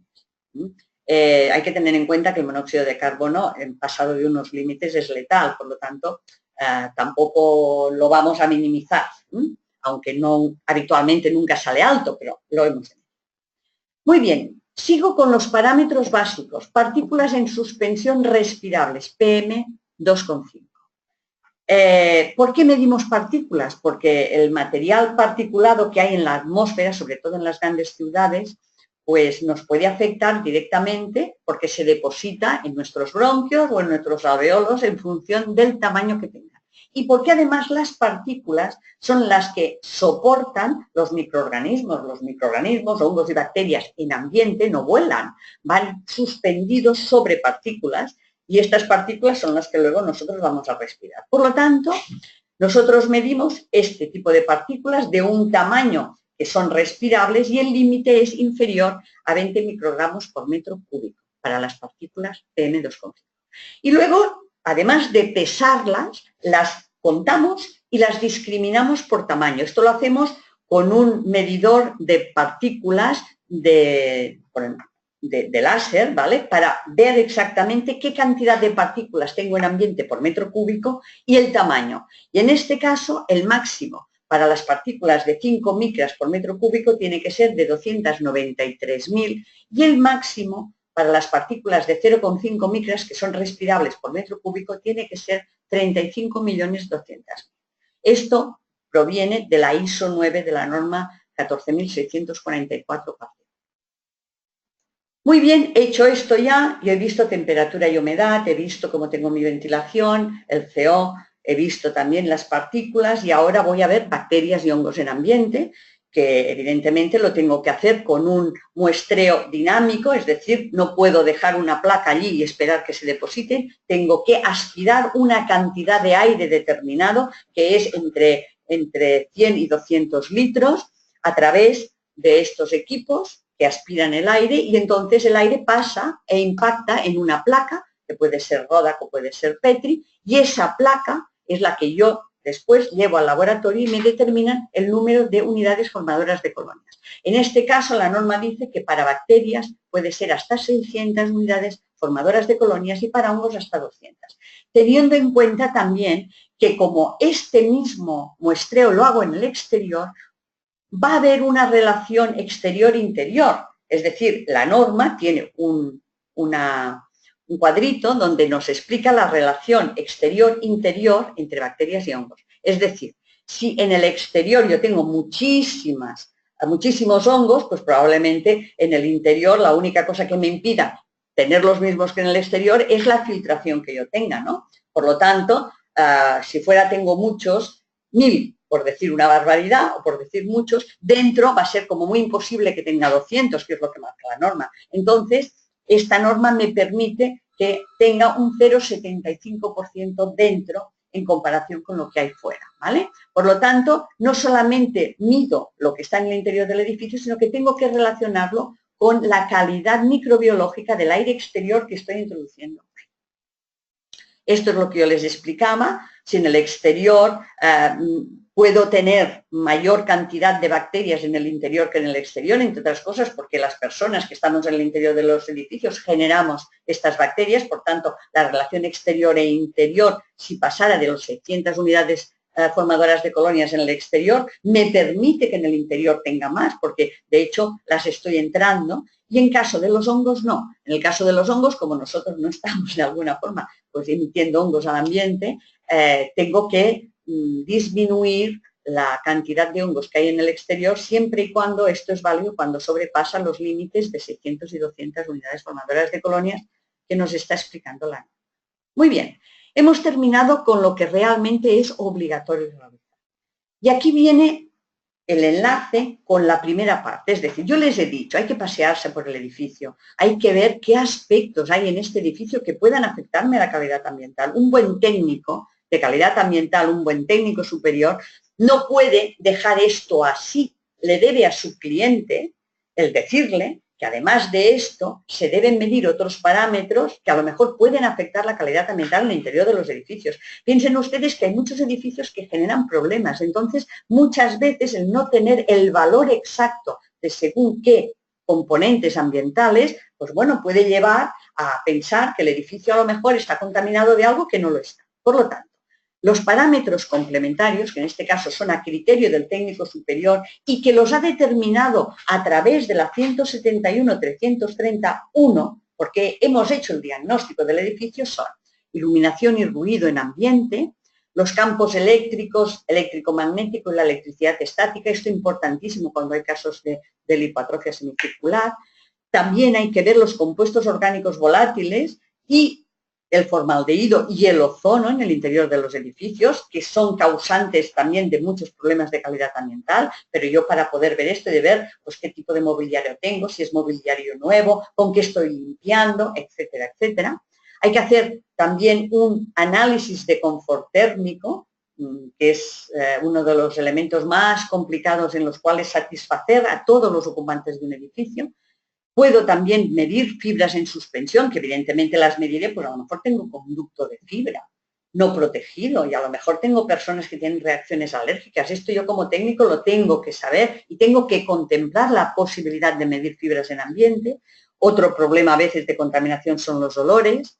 Hay que tener en cuenta que el monóxido de carbono, en pasado de unos límites, es letal, por lo tanto, tampoco lo vamos a minimizar. Aunque no habitualmente nunca sale alto, pero lo hemos tenido. Muy bien, sigo con los parámetros básicos. Partículas en suspensión respirables, PM2,5. ¿Por qué medimos partículas? Porque el material particulado que hay en la atmósfera, sobre todo en las grandes ciudades, pues nos puede afectar directamente porque se deposita en nuestros bronquios o en nuestros alveolos en función del tamaño que tenga. Y porque además las partículas son las que soportan los microorganismos. Los microorganismos, hongos y bacterias en ambiente no vuelan, van suspendidos sobre partículas y estas partículas son las que luego nosotros vamos a respirar. Por lo tanto, nosotros medimos este tipo de partículas de un tamaño que son respirables y el límite es inferior a 20 microgramos por metro cúbico para las partículas PM2,5. Y luego, además de pesarlas, las contamos y las discriminamos por tamaño. Esto lo hacemos con un medidor de partículas de láser, ¿vale? Para ver exactamente qué cantidad de partículas tengo en ambiente por metro cúbico y el tamaño. Y en este caso, el máximo para las partículas de 5 micras por metro cúbico tiene que ser de 293.000 y el máximo para las partículas de 0,5 micras, que son respirables por metro cúbico, tiene que ser 35.200.000. Esto proviene de la ISO 9 de la norma 14.644. Muy bien, hecho esto ya, yo he visto temperatura y humedad, he visto cómo tengo mi ventilación, el CO, he visto también las partículas y ahora voy a ver bacterias y hongos en ambiente, que evidentemente lo tengo que hacer con un muestreo dinámico, es decir, no puedo dejar una placa allí y esperar que se deposite, tengo que aspirar una cantidad de aire determinado, que es entre 100 y 200 litros, a través de estos equipos que aspiran el aire y entonces el aire pasa e impacta en una placa, que puede ser Rodack o puede ser Petri, y esa placa es la que yo después llevo al laboratorio y me determinan el número de unidades formadoras de colonias. En este caso, la norma dice que para bacterias puede ser hasta 600 unidades formadoras de colonias y para hongos hasta 200. Teniendo en cuenta también que como este mismo muestreo lo hago en el exterior, va a haber una relación exterior-interior. Es decir, la norma tiene un cuadrito donde nos explica la relación exterior-interior entre bacterias y hongos. Es decir, si en el exterior yo tengo muchísimos hongos, pues probablemente en el interior la única cosa que me impida tener los mismos que en el exterior es la filtración que yo tenga, ¿no? Por lo tanto, si fuera tengo muchos, 1000, por decir una barbaridad o por decir muchos, dentro va a ser como muy imposible que tenga 200, que es lo que marca la norma. Entonces, esta norma me permite que tenga un 0,75% dentro en comparación con lo que hay fuera, ¿vale? Por lo tanto, no solamente mido lo que está en el interior del edificio, sino que tengo que relacionarlo con la calidad microbiológica del aire exterior que estoy introduciendo. Esto es lo que yo les explicaba si en el exterior puedo tener mayor cantidad de bacterias en el interior que en el exterior, entre otras cosas porque las personas que estamos en el interior de los edificios generamos estas bacterias, por tanto, la relación exterior e interior, si pasara de los 600 unidades formadoras de colonias en el exterior, me permite que en el interior tenga más, porque de hecho las estoy entrando, y en caso de los hongos no. En el caso de los hongos, como nosotros no estamos de alguna forma pues emitiendo hongos al ambiente, tengo que disminuir la cantidad de hongos que hay en el exterior siempre y cuando esto es válido cuando sobrepasa los límites de 600 y 200 unidades formadoras de colonias que nos está explicando la norma. Muy bien, hemos terminado con lo que realmente es obligatorio realizar. Y aquí viene el enlace con la primera parte, es decir, yo les he dicho, hay que pasearse por el edificio, hay que ver qué aspectos hay en este edificio que puedan afectarme a la calidad ambiental. Un buen técnico de calidad ambiental, un buen técnico superior, no puede dejar esto así, le debe a su cliente el decirle que además de esto se deben medir otros parámetros que a lo mejor pueden afectar la calidad ambiental en el interior de los edificios. Piensen ustedes que hay muchos edificios que generan problemas, entonces muchas veces el no tener el valor exacto de según qué componentes ambientales, pues bueno, puede llevar a pensar que el edificio a lo mejor está contaminado de algo que no lo está. Por lo tanto, los parámetros complementarios, que en este caso son a criterio del técnico superior y que los ha determinado a través de la 171-331, porque hemos hecho el diagnóstico del edificio, son iluminación y ruido en ambiente, los campos eléctricos, eléctrico-magnético y la electricidad estática, esto es importantísimo cuando hay casos de lipoatrofia semicircular. También hay que ver los compuestos orgánicos volátiles y el formaldehído y el ozono en el interior de los edificios, que son causantes también de muchos problemas de calidad ambiental, pero yo para poder ver esto he de ver pues, qué tipo de mobiliario tengo, si es mobiliario nuevo, con qué estoy limpiando, etcétera, etcétera. Hay que hacer también un análisis de confort térmico, que es uno de los elementos más complicados en los cuales satisfacer a todos los ocupantes de un edificio. Puedo también medir fibras en suspensión, que evidentemente las mediré, pues a lo mejor tengo un conducto de fibra no protegido y a lo mejor tengo personas que tienen reacciones alérgicas. Esto yo como técnico lo tengo que saber y tengo que contemplar la posibilidad de medir fibras en ambiente. Otro problema a veces de contaminación son los olores,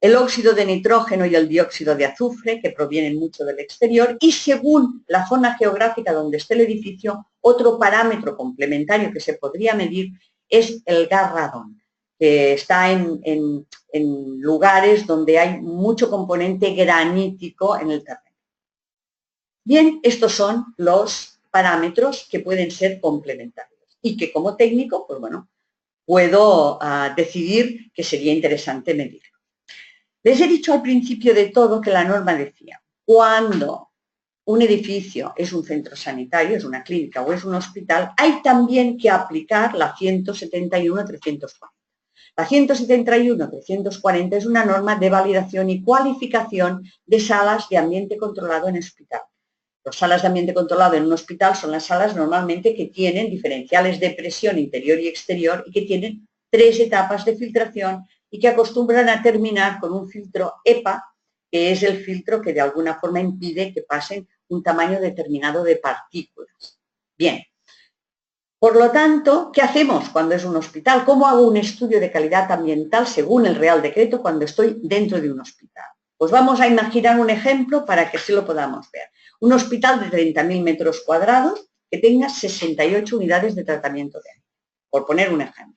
el óxido de nitrógeno y el dióxido de azufre, que provienen mucho del exterior, y según la zona geográfica donde esté el edificio, otro parámetro complementario que se podría medir es el gas radón, que está en lugares donde hay mucho componente granítico en el terreno. Bien, estos son los parámetros que pueden ser complementarios y que como técnico, pues bueno, puedo decidir que sería interesante medir. Les he dicho al principio de todo que la norma decía, cuando un edificio es un centro sanitario, es una clínica o es un hospital, hay también que aplicar la 171-340. La 171-340 es una norma de validación y cualificación de salas de ambiente controlado en hospital. Las salas de ambiente controlado en un hospital son las salas normalmente que tienen diferenciales de presión interior y exterior y que tienen 3 etapas de filtración y que acostumbran a terminar con un filtro EPA, que es el filtro que de alguna forma impide que pasen un tamaño determinado de partículas. Bien, por lo tanto, ¿qué hacemos cuando es un hospital? ¿Cómo hago un estudio de calidad ambiental según el Real Decreto cuando estoy dentro de un hospital? Pues vamos a imaginar un ejemplo para que así lo podamos ver. Un hospital de 30.000 metros cuadrados que tenga 68 unidades de tratamiento de aire, por poner un ejemplo.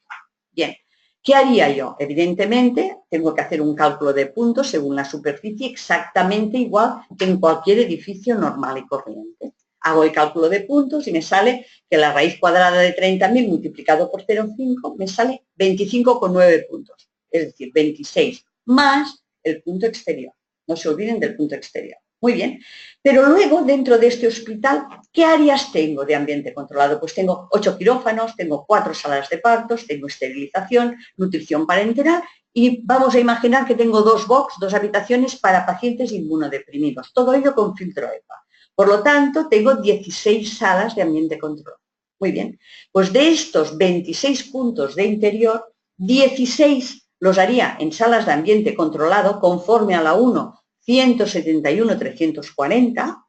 Bien. ¿Qué haría yo? Evidentemente, tengo que hacer un cálculo de puntos según la superficie exactamente igual que en cualquier edificio normal y corriente. Hago el cálculo de puntos y me sale que la raíz cuadrada de 30.000 multiplicado por 0,5 me sale 25,9 puntos, es decir, 26, más el punto exterior. No se olviden del punto exterior. Muy bien, pero luego dentro de este hospital, ¿qué áreas tengo de ambiente controlado? Pues tengo 8 quirófanos, tengo 4 salas de partos, tengo esterilización, nutrición parenteral y vamos a imaginar que tengo 2 box, 2 habitaciones para pacientes inmunodeprimidos, todo ello con filtro EPA. Por lo tanto, tengo 16 salas de ambiente controlado. Muy bien, pues de estos 26 puntos de interior, 16 los haría en salas de ambiente controlado conforme a la 1, 171-340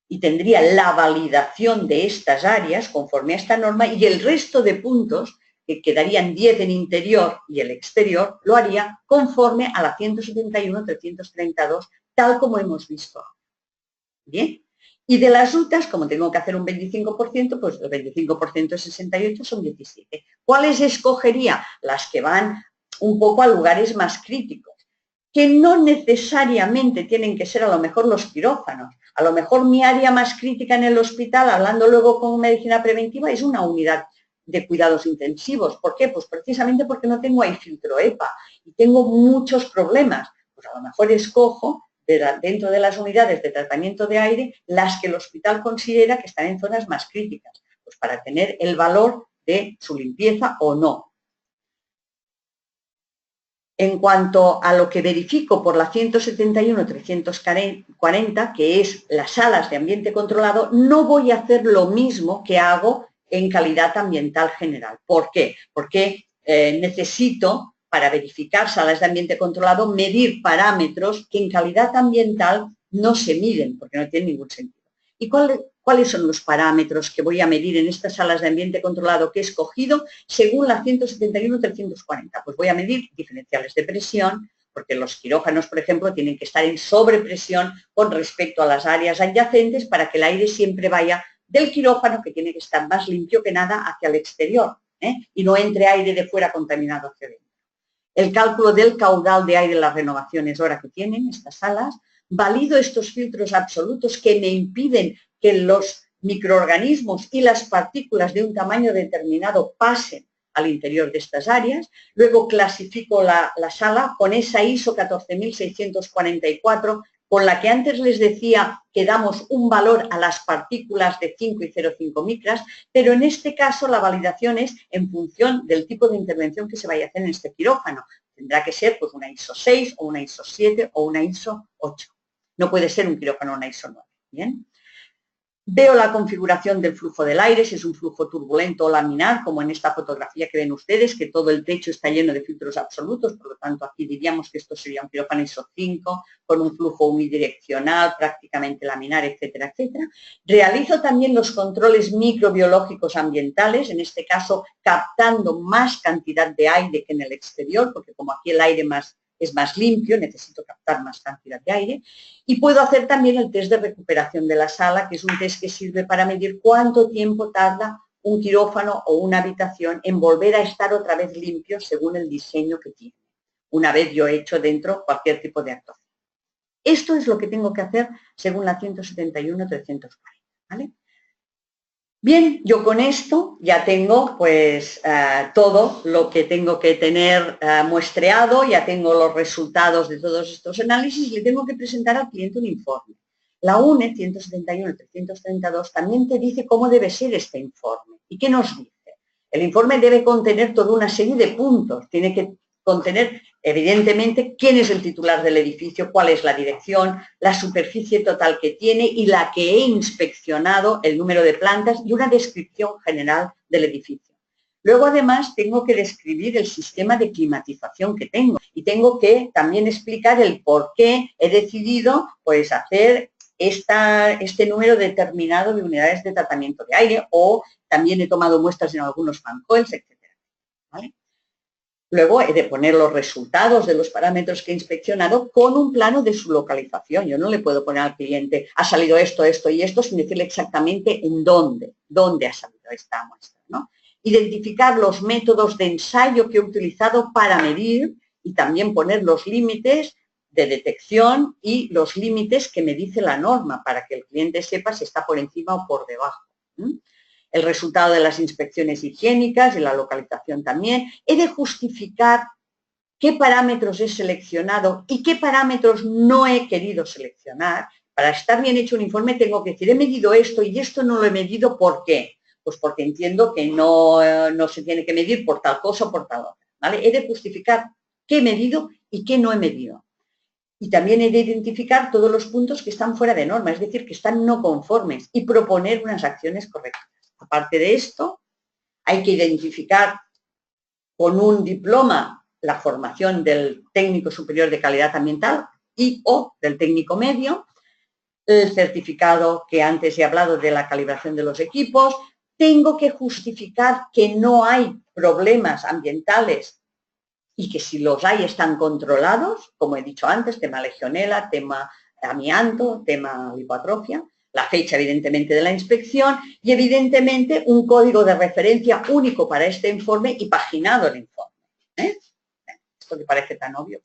y tendría la validación de estas áreas conforme a esta norma, y el resto de puntos, que quedarían 10 en interior y el exterior, lo haría conforme a la 171-332, tal como hemos visto. Bien. Y de las rutas, como tengo que hacer un 25%, pues el 25% de 68 son 17. ¿Cuáles escogería? Las que van un poco a lugares más críticos, que no necesariamente tienen que ser a lo mejor los quirófanos. A lo mejor mi área más crítica en el hospital, hablando luego con medicina preventiva, es una unidad de cuidados intensivos. ¿Por qué? Pues precisamente porque no tengo ahí filtro EPA y tengo muchos problemas. Pues a lo mejor escojo dentro de las unidades de tratamiento de aire las que el hospital considera que están en zonas más críticas, pues para tener el valor de su limpieza o no. En cuanto a lo que verifico por la 171-340, que es las salas de ambiente controlado, no voy a hacer lo mismo que hago en calidad ambiental general. ¿Por qué? Porque necesito, para verificar salas de ambiente controlado, medir parámetros que en calidad ambiental no se miden, porque no tiene ningún sentido. ¿Y cuáles son los parámetros que voy a medir en estas salas de ambiente controlado que he escogido según la 171-340? Pues voy a medir diferenciales de presión, porque los quirófanos, por ejemplo, tienen que estar en sobrepresión con respecto a las áreas adyacentes para que el aire siempre vaya del quirófano, que tiene que estar más limpio que nada, hacia el exterior, y no entre aire de fuera contaminado hacia adentro. El cálculo del caudal de aire, las renovaciones hora que tienen estas salas, valido estos filtros absolutos que me impiden que los microorganismos y las partículas de un tamaño determinado pasen al interior de estas áreas. Luego clasifico la sala con esa ISO 14644, con la que antes les decía que damos un valor a las partículas de 5 y 0,5 micras, pero en este caso la validación es en función del tipo de intervención que se vaya a hacer en este quirófano. Tendrá que ser pues una ISO 6 o una ISO 7 o una ISO 8. No puede ser un quirófano una ISO 9. ¿Bien? Veo la configuración del flujo del aire, si es un flujo turbulento o laminar, como en esta fotografía que ven ustedes, que todo el techo está lleno de filtros absolutos, por lo tanto aquí diríamos que esto sería un quirófano ISO 5, con un flujo unidireccional, prácticamente laminar, etcétera, etcétera. Realizo también los controles microbiológicos ambientales, en este caso captando más cantidad de aire que en el exterior, porque como aquí el aire es más limpio, necesito captar más cantidad de aire, y puedo hacer también el test de recuperación de la sala, que es un test que sirve para medir cuánto tiempo tarda un quirófano o una habitación en volver a estar otra vez limpio según el diseño que tiene, una vez yo he hecho dentro cualquier tipo de actuación. Esto es lo que tengo que hacer según la 171-340, ¿vale? Bien, yo con esto ya tengo pues todo lo que tengo que tener muestreado, ya tengo los resultados de todos estos análisis y le tengo que presentar al cliente un informe. La UNE 171-332 también te dice cómo debe ser este informe. ¿Y qué nos dice? El informe debe contener toda una serie de puntos, tiene que contener evidentemente quién es el titular del edificio, cuál es la dirección, la superficie total que tiene y la que he inspeccionado, el número de plantas y una descripción general del edificio. Luego, además, tengo que describir el sistema de climatización que tengo y tengo que también explicar el por qué he decidido pues, hacer este número determinado de unidades de tratamiento de aire, o también he tomado muestras en algunos fan coils, etc. ¿Vale? Luego he de poner los resultados de los parámetros que he inspeccionado con un plano de su localización. Yo no le puedo poner al cliente, ha salido esto, esto y esto, sin decirle exactamente en dónde ha salido esta muestra, ¿no? Identificar los métodos de ensayo que he utilizado para medir y también poner los límites de detección y los límites que me dice la norma para que el cliente sepa si está por encima o por debajo. El resultado de las inspecciones higiénicas y la localización también. He de justificar qué parámetros he seleccionado y qué parámetros no he querido seleccionar. Para estar bien hecho un informe tengo que decir, he medido esto y esto no lo he medido, ¿por qué? Pues porque entiendo que no se tiene que medir por tal cosa o por tal otra, ¿vale? He de justificar qué he medido y qué no he medido. Y también he de identificar todos los puntos que están fuera de norma, es decir, que están no conformes, y proponer unas acciones correctas. Aparte de esto, hay que identificar con un diploma la formación del técnico superior de calidad ambiental y o del técnico medio, el certificado que antes he hablado de la calibración de los equipos, tengo que justificar que no hay problemas ambientales y que si los hay están controlados, como he dicho antes, tema legionela, tema amianto, tema lipoatrofia, la fecha evidentemente de la inspección y evidentemente un código de referencia único para este informe y paginado el informe. Esto que parece tan obvio.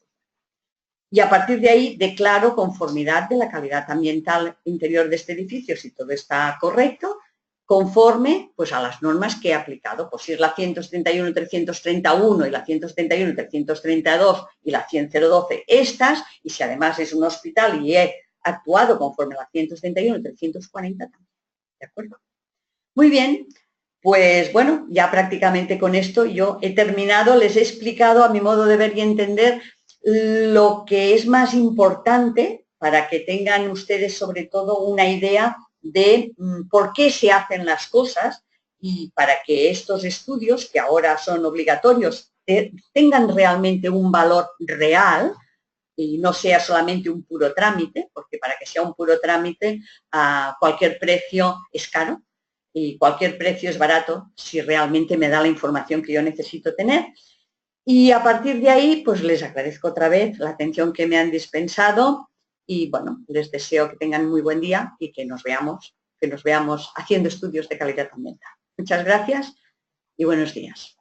Y a partir de ahí declaro conformidad de la calidad ambiental interior de este edificio, si todo está correcto, conforme pues, a las normas que he aplicado. Pues si es la 131.331 y la 131.332 y la 100.012 estas, y si además es un hospital y he actuado conforme a la 131.340 también. ¿De acuerdo? Muy bien, pues bueno, ya prácticamente con esto yo he terminado, les he explicado a mi modo de ver y entender lo que es más importante para que tengan ustedes sobre todo una idea de por qué se hacen las cosas y para que estos estudios, que ahora son obligatorios, tengan realmente un valor real y no sea solamente un puro trámite, porque para que sea un puro trámite cualquier precio es caro y cualquier precio es barato si realmente me da la información que yo necesito tener. Y a partir de ahí, pues les agradezco otra vez la atención que me han dispensado y, bueno, les deseo que tengan muy buen día y que nos veamos haciendo estudios de calidad ambiental. Muchas gracias y buenos días.